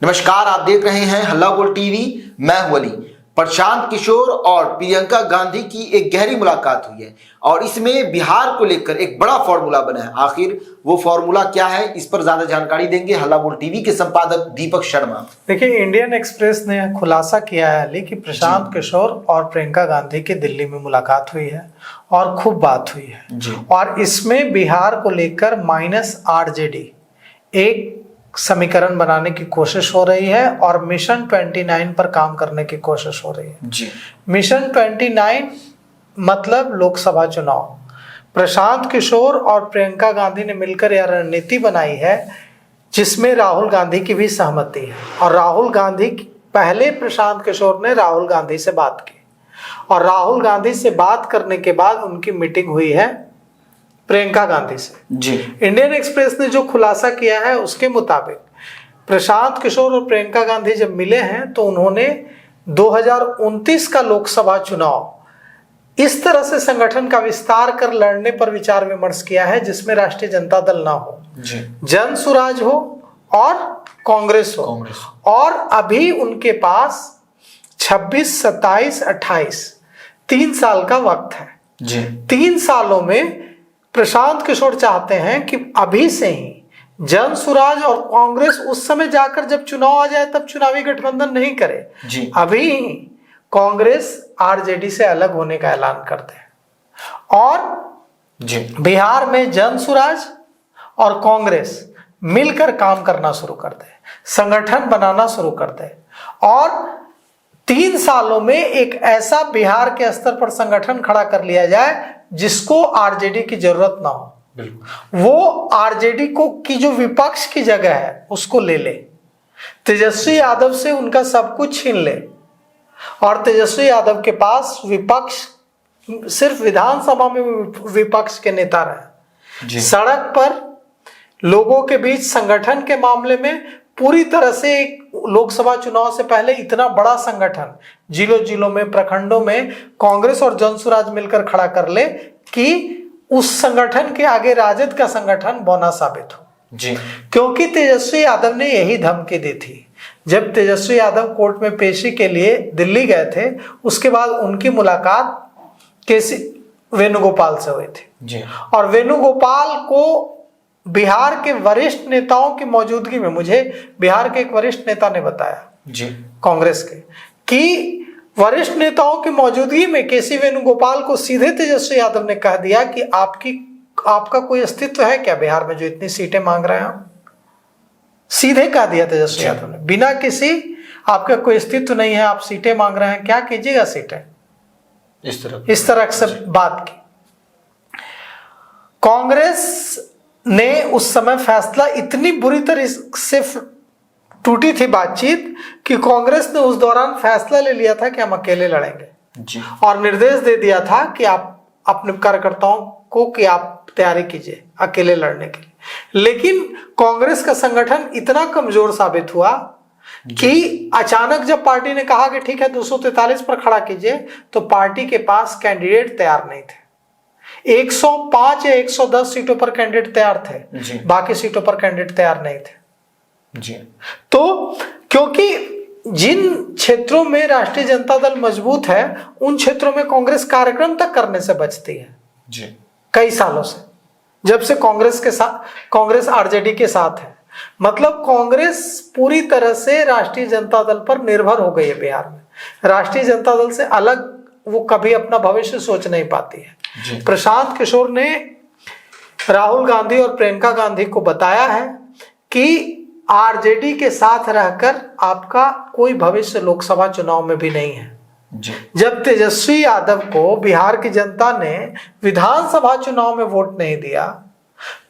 नमस्कार, आप देख रहे हैं हल्ला बोल टीवी। मैं हूं अली। प्रशांत किशोर और प्रियंका गांधी की एक गहरी मुलाकात हुई है और इसमें बिहार को लेकर एक बड़ा फॉर्मूला बना है। आखिर वो फॉर्मूला क्या है, इस पर ज्यादा जानकारी देंगे हल्ला बोल टीवी के संपादक दीपक शर्मा। देखिए, इंडियन एक्सप्रेस ने खुलासा किया है अली कि प्रशांत किशोर और प्रियंका गांधी की दिल्ली में मुलाकात हुई है और खूब बात हुई है और इसमें बिहार को लेकर -RJD एक समीकरण बनाने की कोशिश हो रही है और मिशन 29 पर काम करने की कोशिश हो रही है। मिशन 29 मतलब लोकसभा चुनाव। प्रशांत किशोर और प्रियंका गांधी ने मिलकर यह रणनीति बनाई है जिसमें राहुल गांधी की भी सहमति है और राहुल गांधी पहले प्रशांत किशोर ने राहुल गांधी से बात की और राहुल गांधी से बात करने के बाद उनकी मीटिंग हुई है प्रियंका गांधी से। इंडियन एक्सप्रेस ने जो खुलासा किया है उसके मुताबिक प्रशांत किशोर और प्रियंका गांधी जब मिले हैं तो उन्होंने 2029 का लोकसभा चुनाव इस तरह से संगठन का विस्तार कर लड़ने पर विचार विमर्श किया है जिसमें राष्ट्रीय जनता दल ना हो, जन सुराज हो और कांग्रेस हो। और अभी उनके पास 26, 27, 28 3 साल का वक्त है। 3 सालों में प्रशांत किशोर चाहते हैं कि अभी से ही जन सुराज और कांग्रेस उस समय जाकर जब चुनाव आ जाए तब चुनावी गठबंधन नहीं करे, अभी ही कांग्रेस RJD से अलग होने का ऐलान करते हैं और बिहार में जन सुराज और कांग्रेस मिलकर काम करना शुरू करते हैं, संगठन बनाना शुरू करते हैं और 3 सालों में एक ऐसा बिहार के स्तर पर संगठन खड़ा कर लिया जाए जिसको RJD की जरूरत ना हो। वो RJD को की जो विपक्ष की जगह है उसको ले ले, तेजस्वी यादव से उनका सब कुछ छीन ले और तेजस्वी यादव के पास विपक्ष सिर्फ विधानसभा में विपक्ष के नेता रहे, सड़क पर लोगों के बीच संगठन के मामले में पूरी तरह से एक लोकसभा चुनाव से पहले इतना बड़ा संगठन जिलों जिलों में प्रखंडों में कांग्रेस और जनसुराज मिलकर खड़ा कर ले कि उस संगठन के आगे राजद का संगठन बौना साबित हो। क्योंकि तेजस्वी यादव ने यही धमकी दी थी जब तेजस्वी यादव कोर्ट में पेशी के लिए दिल्ली गए थे। उसके बाद उनकी मुलाकात केसी वेणुगोपाल से हुई थी और वेणुगोपाल को बिहार के वरिष्ठ नेताओं की मौजूदगी में, मुझे बिहार के एक वरिष्ठ नेता ने बताया कांग्रेस के, कि वरिष्ठ नेताओं की मौजूदगी में केसी वेणुगोपाल को सीधे तेजस्वी यादव ने कह दिया कि आपका कोई अस्तित्व है क्या बिहार में जो इतनी सीटें मांग रहे हैं। सीधे कह दिया तेजस्वी यादव ने, बिना किसी आपका कोई अस्तित्व नहीं है, आप सीटें मांग रहे हैं, क्या कीजिएगा सीटें, इस तरह से बात की। कांग्रेस ने उस समय फैसला इतनी बुरी तरह से टूटी थी बातचीत कि कांग्रेस ने उस दौरान फैसला ले लिया था कि हम अकेले लड़ेंगे और निर्देश दे दिया था कि आप अपने कार्यकर्ताओं को कि आप तैयारी कीजिए अकेले लड़ने के लिए। लेकिन कांग्रेस का संगठन इतना कमजोर साबित हुआ कि अचानक जब पार्टी ने कहा कि ठीक है 243 पर खड़ा कीजिए तो पार्टी के पास कैंडिडेट तैयार नहीं थे। 105 या 110 सीटों पर कैंडिडेट तैयार थे, बाकी सीटों पर कैंडिडेट तैयार नहीं थे। तो क्योंकि जिन क्षेत्रों में राष्ट्रीय जनता दल मजबूत है उन क्षेत्रों में कांग्रेस कार्यक्रम तक करने से बचती है कई सालों से, जब से कांग्रेस RJD के साथ है। मतलब कांग्रेस पूरी तरह से राष्ट्रीय जनता दल पर निर्भर हो गई है बिहार में। राष्ट्रीय जनता दल से अलग वो कभी अपना भविष्य सोच नहीं पाती है। प्रशांत किशोर ने राहुल गांधी और प्रियंका गांधी को बताया है कि RJD के साथ रहकर आपका कोई भविष्य लोकसभा चुनाव में भी नहीं है। जब तेजस्वी यादव को बिहार की जनता ने विधानसभा चुनाव में वोट नहीं दिया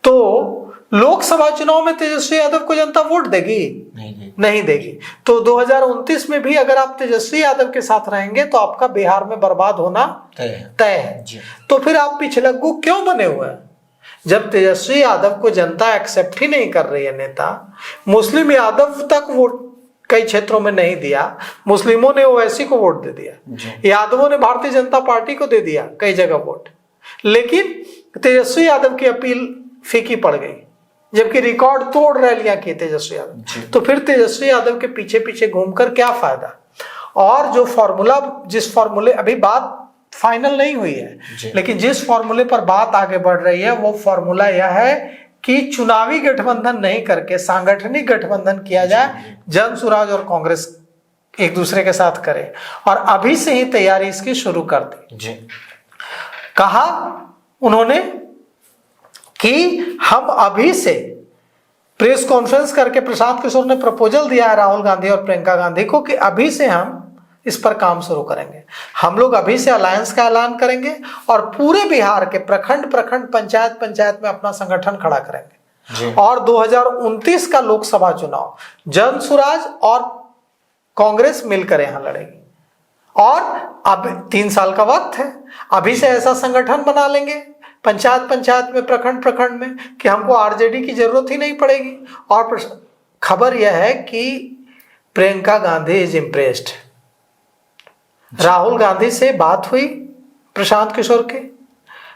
तो लोकसभा चुनाव में तेजस्वी यादव को जनता वोट देगी? नहीं देगी। तो 2029 में भी अगर आप तेजस्वी यादव के साथ रहेंगे तो आपका बिहार में बर्बाद होना तय है। तो फिर आप पिछलग्गू क्यों बने हुए हैं? जब तेजस्वी यादव को जनता एक्सेप्ट ही नहीं कर रही है नेता, मुस्लिम यादव तक वोट कई क्षेत्रों में नहीं दिया, मुस्लिमों ने ओवैसी को वोट दे दिया, यादवों ने भारतीय जनता पार्टी को दे दिया कई जगह वोट, लेकिन तेजस्वी यादव की अपील फीकी पड़ गई जबकि रिकॉर्ड तोड़ रैलियां की तेजस्वी यादव। तो फिर तेजस्वी यादव के पीछे पीछे घूमकर क्या फायदा? और जो फॉर्मूला, जिस फॉर्मूले, अभी बात फाइनल नहीं हुई है, लेकिन जिस फॉर्मूले पर बात आगे बढ़ रही है वो फॉर्मूला यह है कि चुनावी गठबंधन नहीं करके सांगठनिक गठबंधन किया जाए, जन सुराज और कांग्रेस एक दूसरे के साथ करे। और अभी से ही तैयारी इसकी शुरू कर दी। कहा उन्होंने कि हम अभी से प्रेस कॉन्फ्रेंस करके प्रशांत किशोर ने प्रपोजल दिया है राहुल गांधी और प्रियंका गांधी को कि अभी से हम इस पर काम शुरू करेंगे। हम लोग अभी से अलायंस का ऐलान करेंगे और पूरे बिहार के प्रखंड प्रखंड पंचायत पंचायत में अपना संगठन खड़ा करेंगे। और 2029 का लोकसभा चुनाव जन सुराज और कांग्रेस मिलकर यहां लड़ेगी। और अब 3 साल का वक्त है, अभी से ऐसा संगठन बना लेंगे पंचायत पंचायत में, प्रखंड प्रखंड में, कि हमको आरजेडी की जरूरत ही नहीं पड़ेगी। और खबर यह है कि प्रियंका गांधी इज इम्प्रेस्ड। राहुल गांधी से बात हुई प्रशांत किशोर के,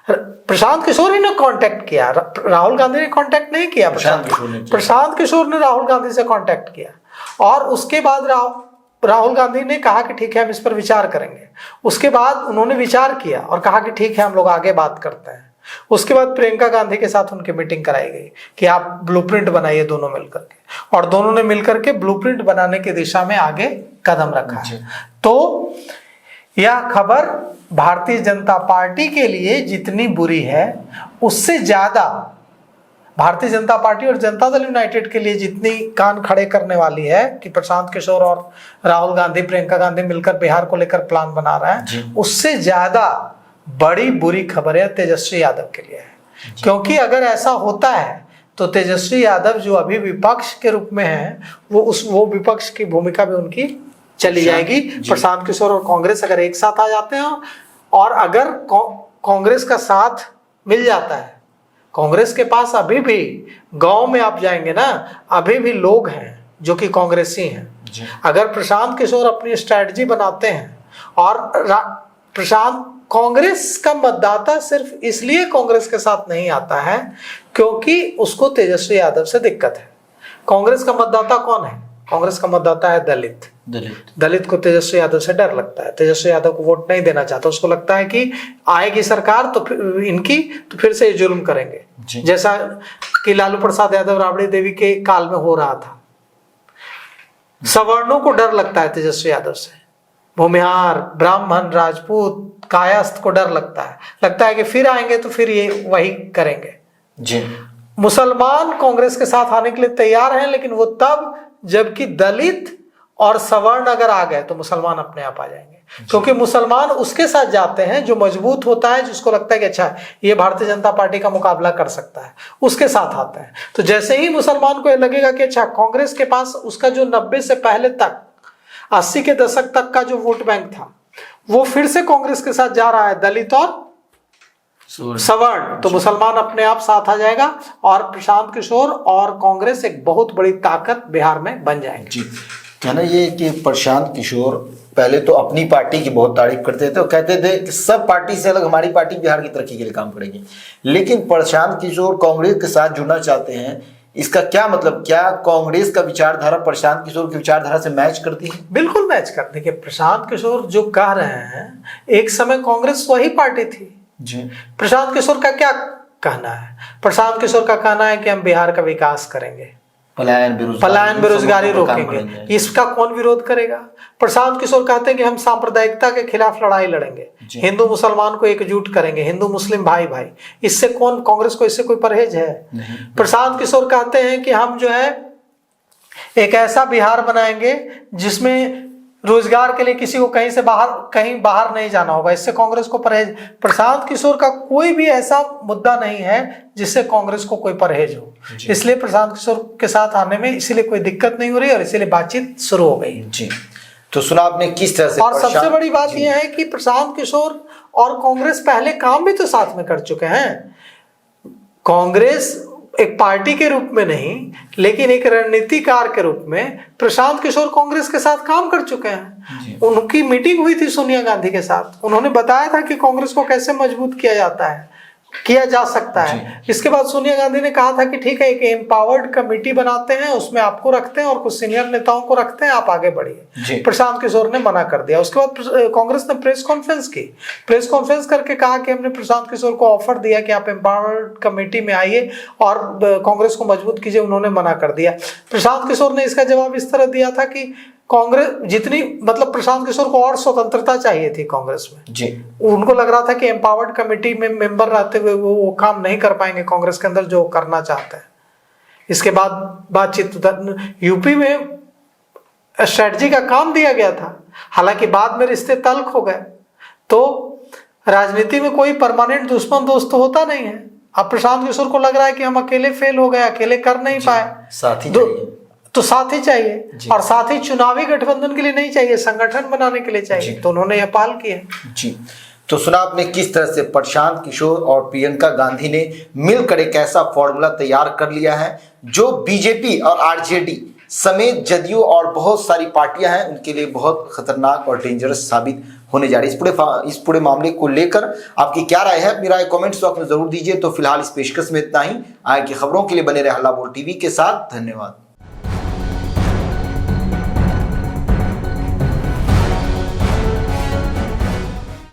प्रशांत किशोर ही ने कांटेक्ट किया, राहुल गांधी ने कांटेक्ट नहीं किया, प्रशांत किशोर ने राहुल गांधी से कांटेक्ट किया। और उसके बाद राहुल गांधी ने कहा कि ठीक है हम इस पर विचार करेंगे। उसके बाद उन्होंने विचार किया और कहा कि ठीक है हम लोग आगे बात करते हैं। उसके बाद प्रियंका गांधी के साथ उनकी मीटिंग कराई गई कि आप ब्लूप्रिंट बनाइए दोनों मिलकर के, और दोनों ने मिलकर के ब्लूप्रिंट बनाने की दिशा में आगे कदम रखा है। तो यह खबर भारतीय जनता पार्टी के लिए जितनी बुरी है उससे ज्यादा भारतीय जनता पार्टी और जनता दल यूनाइटेड के लिए जितनी कान खड़े करने वाली है कि प्रशांत किशोर और राहुल गांधी, प्रियंका गांधी मिलकर बिहार को लेकर प्लान बना रहे हैं, उससे ज्यादा बड़ी बुरी खबर है तेजस्वी यादव के लिए है। क्योंकि अगर ऐसा होता है तो तेजस्वी यादव जो अभी विपक्ष के रूप में है वो विपक्ष की भूमिका भी उनकी चली जाएगी। प्रशांत किशोर और कांग्रेस अगर एक साथ आ जाते हैं और अगर कांग्रेस का साथ मिल जाता है, कांग्रेस के पास अभी भी गांव में आप जाएंगे ना, अभी भी लोग हैं जो कि कांग्रेसी हैं। अगर प्रशांत किशोर अपनी स्ट्रैटेजी बनाते हैं और प्रशांत, कांग्रेस का मतदाता सिर्फ इसलिए कांग्रेस के साथ नहीं आता है क्योंकि उसको तेजस्वी यादव से दिक्कत है। कांग्रेस का मतदाता कौन है? कांग्रेस का मतदाता है दलित को तेजस्वी यादव से डर लगता है, तेजस्वी यादव को वोट नहीं देना चाहता। उसको लगता है कि आएगी सरकार तो फिर से जुल्म करेंगे, जैसा कि लालू प्रसाद यादव राबड़ी देवी के काल में हो रहा था। सवर्णों को डर लगता है तेजस्वी यादव से, भूमिहार, ब्राह्मण, राजपूत, कायस्थ को डर लगता है कि फिर आएंगे तो फिर ये वही करेंगे। मुसलमान कांग्रेस के साथ आने के लिए तैयार हैं, लेकिन वो तब जबकि दलित और सवर्ण अगर आ गए तो मुसलमान अपने आप आ जाएंगे, क्योंकि मुसलमान उसके साथ जाते हैं जो मजबूत होता है, जिसको लगता है कि अच्छा ये भारतीय जनता पार्टी का मुकाबला कर सकता है, उसके साथ आता है। तो जैसे ही मुसलमान को ये लगेगा कि अच्छा कांग्रेस के पास उसका जो 90 से पहले तक 80 के दशक तक का जो वोट बैंक था वो फिर से कांग्रेस के साथ जा रहा है, दलित और सवर्ण, तो मुसलमान अपने आप साथ आ जाएगा और प्रशांत किशोर और कांग्रेस एक बहुत बड़ी ताकत बिहार में बन जाएगी। कहना ये कि प्रशांत किशोर पहले तो अपनी पार्टी की बहुत तारीफ करते थे और कहते थे कि सब पार्टी से अलग हमारी पार्टी बिहार की तरक्की के लिए काम करेगी, लेकिन प्रशांत किशोर कांग्रेस के साथ जुड़ना चाहते हैं। इसका क्या मतलब, क्या कांग्रेस का विचारधारा प्रशांत किशोर की विचारधारा से मैच करती है? बिल्कुल मैच करती है। प्रशांत किशोर जो कह रहे हैं, एक समय कांग्रेस वही पार्टी थी जी। प्रशांत किशोर का क्या कहना है? प्रशांत किशोर का कहना है कि हम बिहार का विकास करेंगे, पलायन बेरोजगारी रोकेंगे। इसका कौन विरोध करेगा? प्रशांत किशोर कहते हैं कि हम सांप्रदायिकता के खिलाफ लड़ाई लड़ेंगे, हिंदू मुसलमान को एकजुट करेंगे, हिंदू मुस्लिम भाई भाई। इससे कौन, कांग्रेस को इससे कोई परहेज है? प्रशांत किशोर कहते हैं कि हम जो है एक ऐसा बिहार बनाएंगे जिसमें रोजगार के लिए किसी को कहीं बाहर नहीं जाना होगा, इससे कांग्रेस को परहेज। प्रशांत किशोर का कोई भी ऐसा मुद्दा नहीं है जिससे कांग्रेस को कोई परहेज हो, इसलिए प्रशांत किशोर के साथ आने में इसीलिए कोई दिक्कत नहीं हो रही और इसीलिए बातचीत शुरू हो गई जी। तो सुना आपने किस तरह से। और सबसे बड़ी बात यह है कि प्रशांत किशोर और कांग्रेस पहले काम भी तो साथ में कर चुके हैं। कांग्रेस एक पार्टी के रूप में नहीं, लेकिन एक रणनीतिकार के रूप में प्रशांत किशोर कांग्रेस के साथ काम कर चुके हैं। उनकी मीटिंग हुई थी सोनिया गांधी के साथ, उन्होंने बताया था कि कांग्रेस को कैसे मजबूत किया जाता है। किया जा सकता है। इसके बाद सोनिया गांधी ने कहा था कि ठीक है, एक एम्पावर्ड कमेटी बनाते हैं, उसमें आपको रखते हैं और कुछ सीनियर नेताओं को रखते हैं, आप आगे बढ़िए। प्रशांत किशोर ने मना कर दिया। उसके बाद कांग्रेस ने प्रेस कॉन्फ्रेंस की, प्रेस कॉन्फ्रेंस करके कहा कि हमने प्रशांत किशोर को ऑफर दिया कि आप एम्पावर्ड कमेटी में आइए और कांग्रेस को मजबूत कीजिए, उन्होंने मना कर दिया। प्रशांत किशोर ने इसका जवाब इस तरह दिया था कि कांग्रेस जितनी मतलब प्रशांत किशोर को और स्वतंत्रता चाहिए थी कांग्रेस में जी। उनको लग रहा था कि एम्पावर्ड कमेटी में मेंबर रहते हुए वो काम नहीं कर पाएंगे कांग्रेस के अंदर जो करना चाहते हैं। इसके बाद बातचीत यूपी में स्ट्रेटजी का काम दिया गया था, हालांकि बाद में रिश्ते तल्ख हो गए। तो राजनीति में कोई परमानेंट दुश्मन दोस्त होता नहीं है। अब प्रशांत किशोर को लग रहा है कि हम अकेले फेल हो गए, अकेले कर नहीं पाए, साथी तो साथी चाहिए, और साथी चुनावी गठबंधन के लिए नहीं चाहिए, संगठन बनाने के लिए चाहिए। तो उन्होंने यह पहल की है जी। तो सुना आपने किस तरह से प्रशांत किशोर और प्रियंका गांधी ने मिलकर एक ऐसा फॉर्मूला तैयार कर लिया है जो बीजेपी और आरजेडी समेत जदयू और बहुत सारी पार्टियां हैं उनके लिए बहुत खतरनाक और डेंजरस साबित होने जा रही है। इस पूरे मामले को लेकर आपकी क्या राय है? अपनी राय कमेंट्स बॉक्स में जरूर दीजिए। तो फिलहाल इस पेशकश में इतना ही। आगे की खबरों के लिए बने रहे हल्ला बोल टीवी के साथ। धन्यवाद।